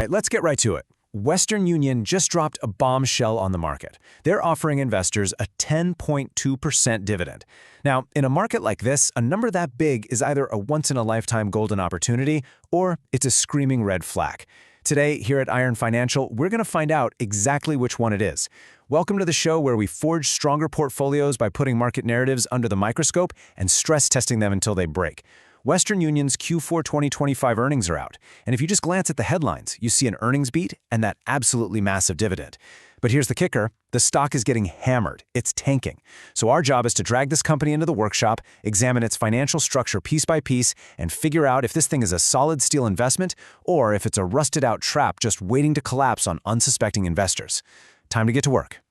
right, let's get right to it. Western Union just dropped a bombshell on the market. They're offering investors a 10.2% dividend. Now, in a market like this, a number that big is either a once-in-a-lifetime golden opportunity or it's a screaming red flag. Today, here at Iron Financial, we're going to find out exactly which one it is. Welcome to the show where we forge stronger portfolios by putting market narratives under the microscope and stress testing them until they break. Western Union's Q4 2025 earnings are out, and if you just glance at the headlines, you see an earnings beat and that absolutely massive dividend. But here's the kicker, the stock is getting hammered, it's tanking. So our job is to drag this company into the workshop, examine its financial structure piece by piece, and figure out if this thing is a solid steel investment or if it's a rusted-out trap just waiting to collapse on unsuspecting investors. Time to get to work.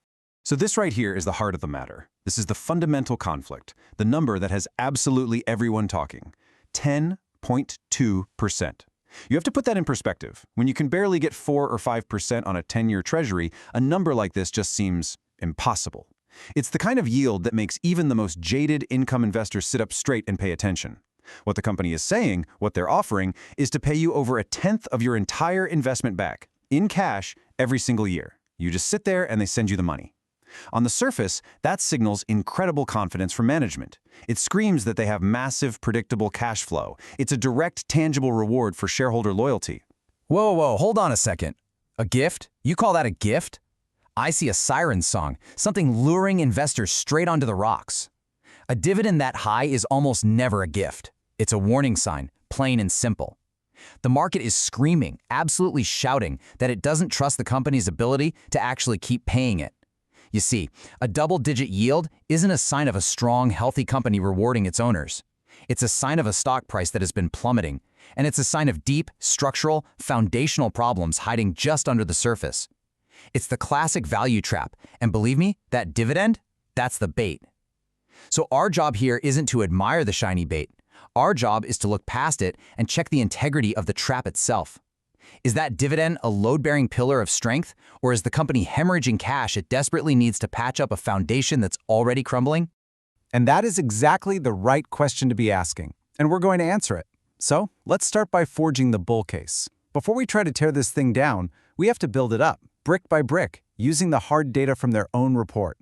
So this right here is the heart of the matter. This is the fundamental conflict, the number that has absolutely everyone talking. 10.2%. You have to put that in perspective. When you can barely get 4 or 5% on a 10-year treasury, a number like this just seems impossible. It's the kind of yield that makes even the most jaded income investors sit up straight and pay attention. What the company is saying, what they're offering, is to pay you over a tenth of your entire investment back, in cash, every single year. You just sit there and they send you the money. On the surface, that signals incredible confidence from management. It screams that they have massive, predictable cash flow. It's a direct, tangible reward for shareholder loyalty. Whoa, hold on a second. A gift? You call that a gift? I see a siren song, something luring investors straight onto the rocks. A dividend that high is almost never a gift. It's a warning sign, plain and simple. The market is screaming, absolutely shouting, that it doesn't trust the company's ability to actually keep paying it. You see, a double-digit yield isn't a sign of a strong, healthy company rewarding its owners. It's a sign of a stock price that has been plummeting, and it's a sign of deep, structural, foundational problems hiding just under the surface. It's the classic value trap, and believe me, that dividend, that's the bait. So our job here isn't to admire the shiny bait. Our job is to look past it and check the integrity of the trap itself. Is that dividend a load-bearing pillar of strength, or is the company hemorrhaging cash it desperately needs to patch up a foundation that's already crumbling? And that is exactly the right question to be asking, and we're going to answer it. So let's start by forging the bull case. Before we try to tear this thing down, we have to build it up, brick by brick, using the hard data from their own report.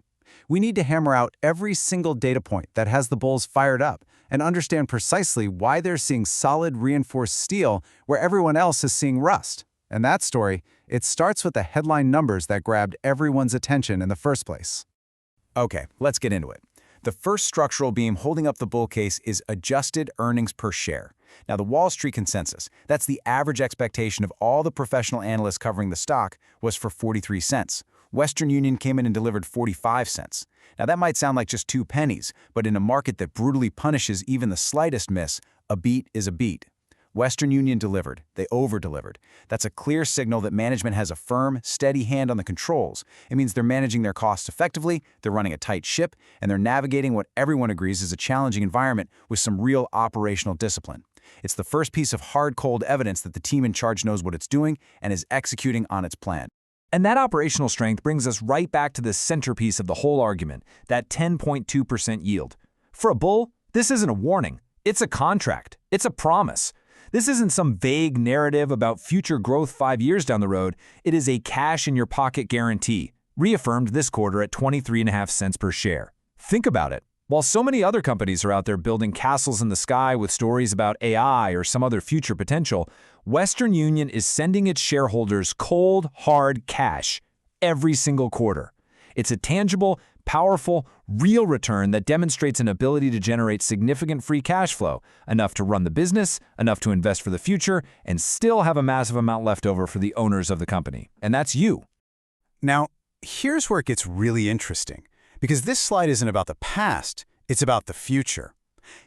We need to hammer out every single data point that has the bulls fired up and understand precisely why they're seeing solid reinforced steel where everyone else is seeing rust. And that story, it starts with the headline numbers that grabbed everyone's attention in the first place. Okay, let's get into it. The first structural beam holding up the bull case is adjusted earnings per share. Now, the Wall Street consensus, that's the average expectation of all the professional analysts covering the stock, was for 43 cents. Western Union came in and delivered 45 cents. Now that might sound like just 2 pennies, but in a market that brutally punishes even the slightest miss, a beat is a beat. Western Union delivered. They over-delivered. That's a clear signal that management has a firm, steady hand on the controls. It means they're managing their costs effectively, they're running a tight ship, and they're navigating what everyone agrees is a challenging environment with some real operational discipline. It's the first piece of hard, cold evidence that the team in charge knows what it's doing and is executing on its plan. And that operational strength brings us right back to the centerpiece of the whole argument, that 10.2% yield. For a bull, this isn't a warning. It's a contract. It's a promise. This isn't some vague narrative about future growth 5 years down the road. It is a cash-in-your-pocket guarantee, reaffirmed this quarter at 23.5 cents per share. Think about it. While so many other companies are out there building castles in the sky with stories about AI or some other future potential, Western Union is sending its shareholders cold, hard cash every single quarter. It's a tangible, powerful, real return that demonstrates an ability to generate significant free cash flow, enough to run the business, enough to invest for the future, and still have a massive amount left over for the owners of the company. And that's you. Now, here's where it gets really interesting. Because this slide isn't about the past, it's about the future.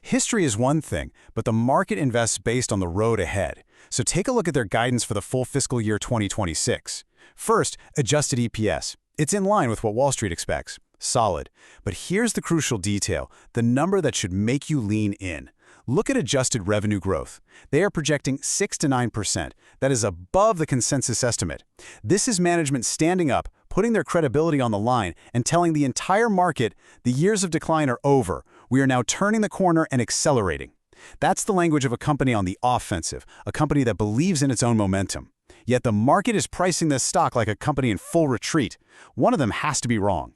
History is one thing, but the market invests based on the road ahead. So take a look at their guidance for the full fiscal year 2026. First, adjusted EPS. It's in line with what Wall Street expects. Solid. But here's the crucial detail, the number that should make you lean in. Look at adjusted revenue growth. They are projecting 6 to 9%. That is above the consensus estimate. This is management standing up, putting their credibility on the line, and telling the entire market the years of decline are over. We are now turning the corner and accelerating. That's the language of a company on the offensive, a company that believes in its own momentum. Yet the market is pricing this stock like a company in full retreat. One of them has to be wrong.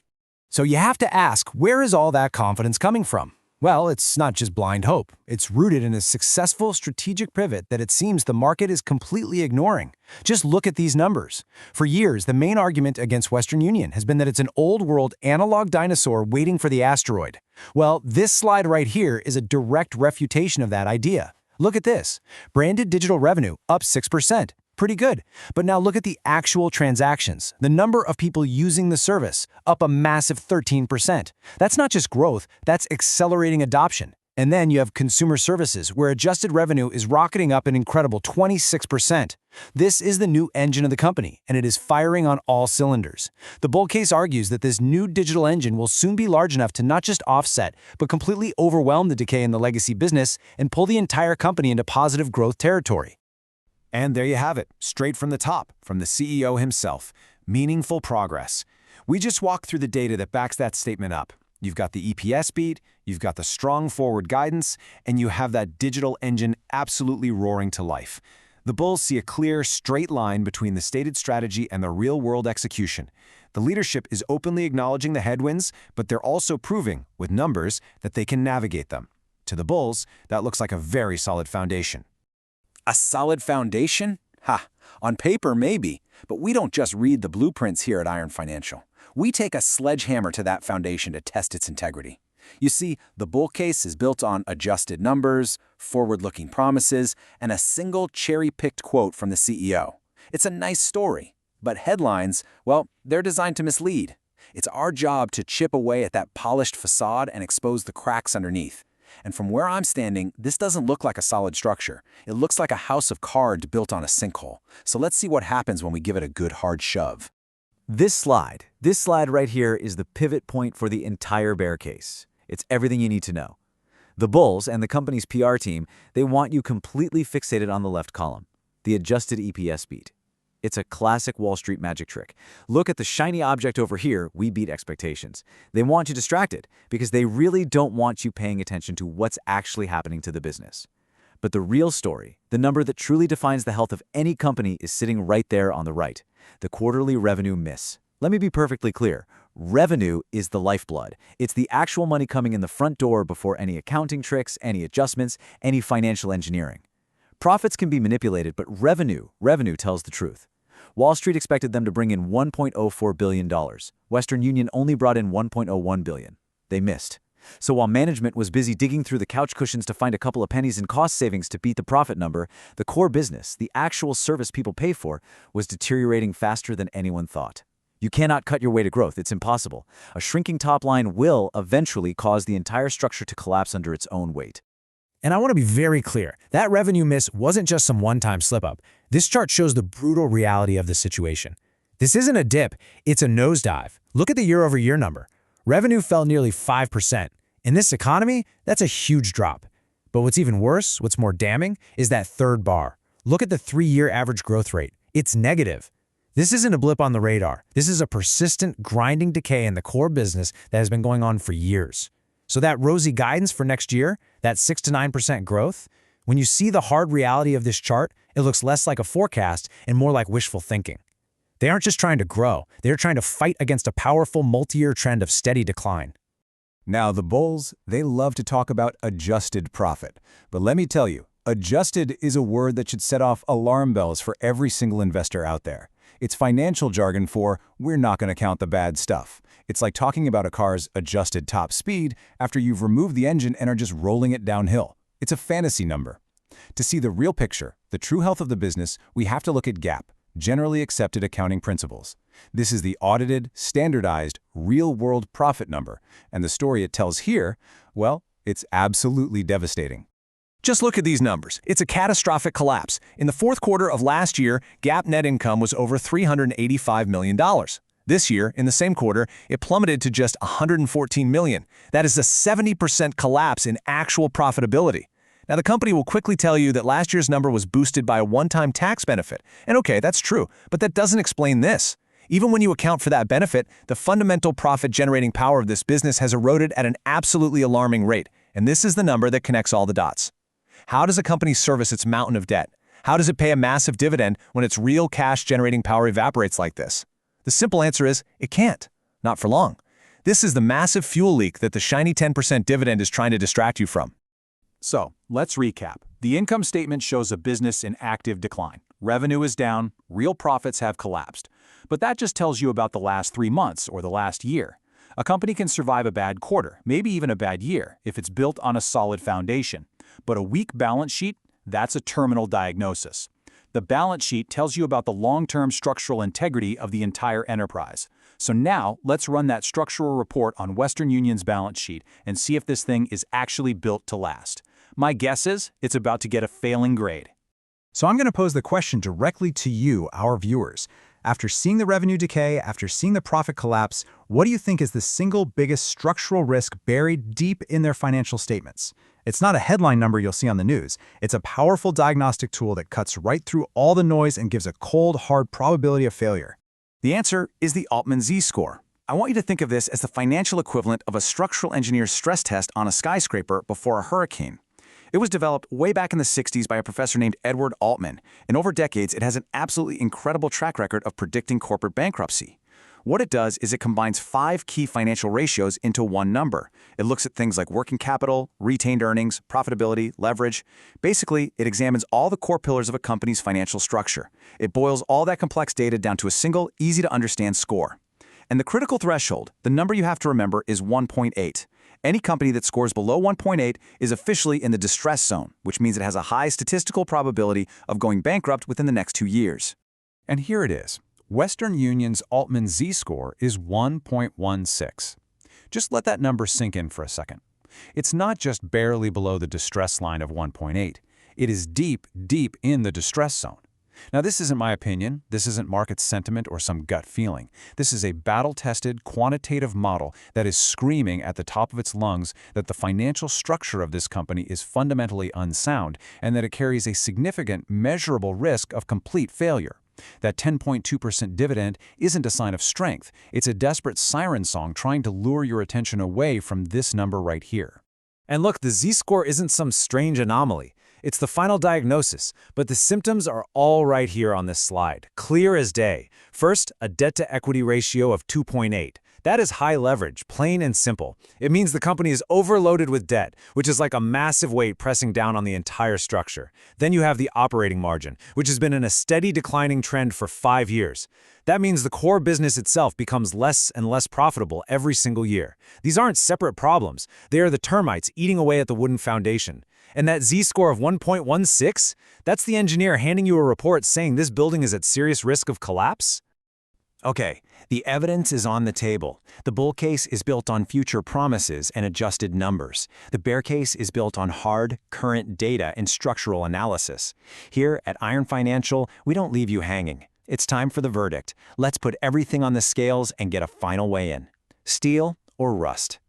So you have to ask, where is all that confidence coming from? Well, it's not just blind hope. It's rooted in a successful strategic pivot that it seems the market is completely ignoring. Just look at these numbers. For years, the main argument against Western Union has been that it's an old-world analog dinosaur waiting for the asteroid. Well, this slide right here is a direct refutation of that idea. Look at this. Branded digital revenue up 6%. Pretty good. But now look at the actual transactions. The number of people using the service, up a massive 13%. That's not just growth, that's accelerating adoption. And then you have consumer services, where adjusted revenue is rocketing up an incredible 26%. This is the new engine of the company, and it is firing on all cylinders. The bull case argues that this new digital engine will soon be large enough to not just offset, but completely overwhelm the decay in the legacy business and pull the entire company into positive growth territory. And there you have it, straight from the top, from the CEO himself. Meaningful progress. We just walked through the data that backs that statement up. You've got the EPS beat, you've got the strong forward guidance, and you have that digital engine absolutely roaring to life. The bulls see a clear, straight line between the stated strategy and the real-world execution. The leadership is openly acknowledging the headwinds, but they're also proving, with numbers, that they can navigate them. To the bulls, that looks like a very solid foundation. A solid foundation? Ha! On paper, maybe. But we don't just read the blueprints here at Iron Financial. We take a sledgehammer to that foundation to test its integrity. You see, the bull case is built on adjusted numbers, forward-looking promises, and a single cherry-picked quote from the CEO. It's a nice story, but headlines, well, they're designed to mislead. It's our job to chip away at that polished facade and expose the cracks underneath. And from where I'm standing, this doesn't look like a solid structure. It looks like a house of cards built on a sinkhole. So let's see what happens when we give it a good hard shove. This slide right here is the pivot point for the entire bear case. It's everything you need to know. The bulls and the company's PR team, they want you completely fixated on the left column, the adjusted EPS beat. It's a classic Wall Street magic trick. Look at the shiny object over here, we beat expectations. They want you distracted because they really don't want you paying attention to what's actually happening to the business. But the real story, the number that truly defines the health of any company, is sitting right there on the right, the quarterly revenue miss. Let me be perfectly clear. Revenue is the lifeblood. It's the actual money coming in the front door before any accounting tricks, any adjustments, any financial engineering. Profits can be manipulated, but revenue tells the truth. Wall Street expected them to bring in $1.04 billion. Western Union only brought in $1.01 billion. They missed. So while management was busy digging through the couch cushions to find a couple of pennies in cost savings to beat the profit number, the core business, the actual service people pay for, was deteriorating faster than anyone thought. You cannot cut your way to growth. It's impossible. A shrinking top line will eventually cause the entire structure to collapse under its own weight. And I want to be very clear, that revenue miss wasn't just some one-time slip-up. This chart shows the brutal reality of the situation. This isn't a dip, it's a nosedive. Look at the year-over-year number. Revenue fell nearly 5%. In this economy, that's a huge drop. But what's even worse, what's more damning, is that third bar. Look at the 3-year average growth rate. It's negative. This isn't a blip on the radar. This is a persistent, grinding decay in the core business that has been going on for years. So that rosy guidance for next year, that 6 to 9% growth, when you see the hard reality of this chart, it looks less like a forecast and more like wishful thinking. They aren't just trying to grow, they're trying to fight against a powerful multi-year trend of steady decline. Now, the bulls, they love to talk about adjusted profit. But let me tell you, adjusted is a word that should set off alarm bells for every single investor out there. It's financial jargon for, we're not going to count the bad stuff. It's like talking about a car's adjusted top speed after you've removed the engine and are just rolling it downhill. It's a fantasy number. To see the real picture, the true health of the business, we have to look at GAAP, Generally Accepted Accounting Principles. This is the audited, standardized, real-world profit number, and the story it tells here, well, it's absolutely devastating. Just look at these numbers. It's a catastrophic collapse. In the fourth quarter of last year, GAAP net income was over $385 million. This year, in the same quarter, it plummeted to just $114 million. That is a 70% collapse in actual profitability. Now, the company will quickly tell you that last year's number was boosted by a one-time tax benefit. And okay, that's true, but that doesn't explain this. Even when you account for that benefit, the fundamental profit-generating power of this business has eroded at an absolutely alarming rate. And this is the number that connects all the dots. How does a company service its mountain of debt? How does it pay a massive dividend when its real cash-generating power evaporates like this? The simple answer is, it can't. Not for long. This is the massive fuel leak that the shiny 10% dividend is trying to distract you from. So, let's recap. The income statement shows a business in active decline. Revenue is down, real profits have collapsed. But that just tells you about the last 3 months or the last year. A company can survive a bad quarter, maybe even a bad year, if it's built on a solid foundation. But a weak balance sheet, that's a terminal diagnosis. The balance sheet tells you about the long-term structural integrity of the entire enterprise. So now, let's run that structural report on Western Union's balance sheet and see if this thing is actually built to last. My guess is it's about to get a failing grade. So I'm going to pose the question directly to you, our viewers. After seeing the revenue decay, after seeing the profit collapse, what do you think is the single biggest structural risk buried deep in their financial statements? It's not a headline number you'll see on the news. It's a powerful diagnostic tool that cuts right through all the noise and gives a cold, hard probability of failure. The answer is the Altman Z-Score. I want you to think of this as the financial equivalent of a structural engineer's stress test on a skyscraper before a hurricane. It was developed way back in the 60s by a professor named Edward Altman, and over decades it has an absolutely incredible track record of predicting corporate bankruptcy. What it does is it combines 5 key financial ratios into one number. It looks at things like working capital, retained earnings, profitability, leverage. Basically, it examines all the core pillars of a company's financial structure. It boils all that complex data down to a single, easy-to-understand score. And the critical threshold, the number you have to remember, is 1.8. Any company that scores below 1.8 is officially in the distress zone, which means it has a high statistical probability of going bankrupt within the next 2 years. And here it is. Western Union's Altman Z-Score is 1.16. Just let that number sink in for a second. It's not just barely below the distress line of 1.8. It is deep, deep in the distress zone. Now, this isn't my opinion. This isn't market sentiment or some gut feeling. This is a battle-tested, quantitative model that is screaming at the top of its lungs that the financial structure of this company is fundamentally unsound and that it carries a significant, measurable risk of complete failure. That 10.2% dividend isn't a sign of strength. It's a desperate siren song trying to lure your attention away from this number right here. And look, the Z-score isn't some strange anomaly. It's the final diagnosis, but the symptoms are all right here on this slide, clear as day. First, a debt-to-equity ratio of 2.8. That is high leverage, plain and simple. It means the company is overloaded with debt, which is like a massive weight pressing down on the entire structure. Then you have the operating margin, which has been in a steady declining trend for 5 years. That means the core business itself becomes less and less profitable every single year. These aren't separate problems. They are the termites eating away at the wooden foundation. And that Z-score of 1.16? That's the engineer handing you a report saying this building is at serious risk of collapse? Okay, the evidence is on the table. The bull case is built on future promises and adjusted numbers. The bear case is built on hard, current data and structural analysis. Here at Iron Financial, we don't leave you hanging. It's time for the verdict. Let's put everything on the scales and get a final weigh-in. Steel or rust?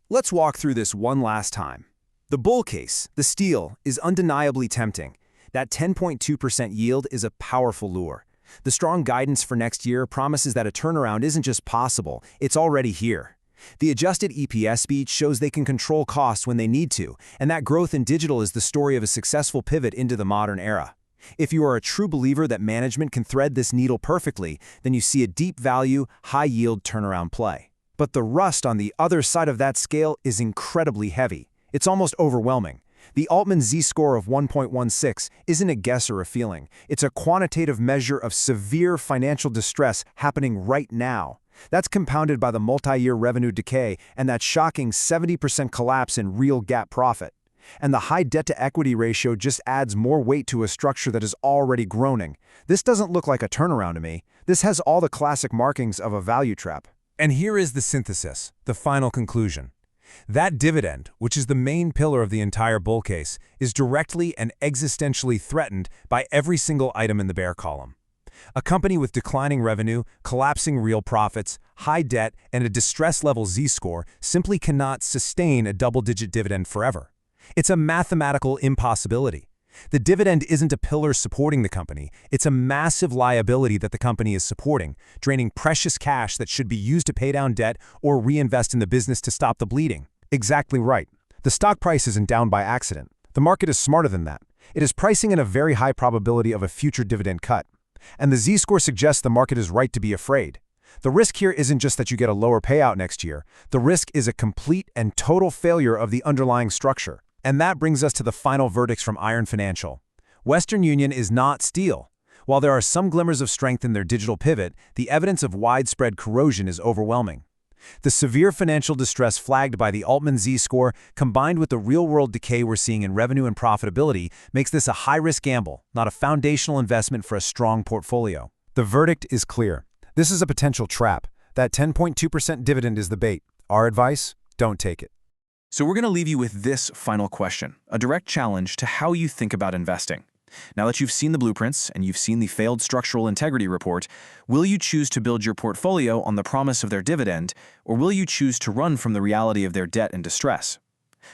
Let's walk through this one last time. The bull case, the steel, is undeniably tempting. That 10.2% yield is a powerful lure. The strong guidance for next year promises that a turnaround isn't just possible, it's already here. The adjusted EPS speech shows they can control costs when they need to, and that growth in digital is the story of a successful pivot into the modern era. If you are a true believer that management can thread this needle perfectly, then you see a deep value, high-yield turnaround play. But the rust on the other side of that scale is incredibly heavy. It's almost overwhelming. The Altman Z-score of 1.16 isn't a guess or a feeling. It's a quantitative measure of severe financial distress happening right now. That's compounded by the multi-year revenue decay and that shocking 70% collapse in real GAAP profit. And the high debt-to-equity ratio just adds more weight to a structure that is already groaning. This doesn't look like a turnaround to me. This has all the classic markings of a value trap. And here is the synthesis, the final conclusion. That dividend, which is the main pillar of the entire bull case, is directly and existentially threatened by every single item in the bear column. A company with declining revenue, collapsing real profits, high debt, and a distress-level Z-score simply cannot sustain a double-digit dividend forever. It's a mathematical impossibility. The dividend isn't a pillar supporting the company, it's a massive liability that the company is supporting, draining precious cash that should be used to pay down debt or reinvest in the business to stop the bleeding. Exactly right. The stock price isn't down by accident. The market is smarter than that. It is pricing in a very high probability of a future dividend cut. And the Z-Score suggests the market is right to be afraid. The risk here isn't just that you get a lower payout next year. The risk is a complete and total failure of the underlying structure. And that brings us to the final verdicts from Iron Financial. Western Union is not steel. While there are some glimmers of strength in their digital pivot, the evidence of widespread corrosion is overwhelming. The severe financial distress flagged by the Altman Z-Score, combined with the real-world decay we're seeing in revenue and profitability, makes this a high-risk gamble, not a foundational investment for a strong portfolio. The verdict is clear. This is a potential trap. That 10.2% dividend is the bait. Our advice? Don't take it. So we're going to leave you with this final question, a direct challenge to how you think about investing. Now that you've seen the blueprints and you've seen the failed structural integrity report, will you choose to build your portfolio on the promise of their dividend, or will you choose to run from the reality of their debt and distress?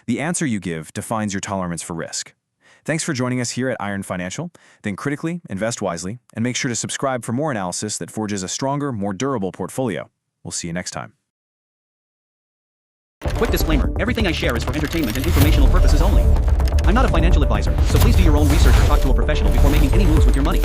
The answer you give defines your tolerance for risk. Thanks for joining us here at Iron Financial. Think critically, invest wisely, and make sure to subscribe for more analysis that forges a stronger, more durable portfolio. We'll see you next time. Quick disclaimer, everything I share is for entertainment and informational purposes only. I'm not a financial advisor, so please do your own research or talk to a professional before making any moves with your money.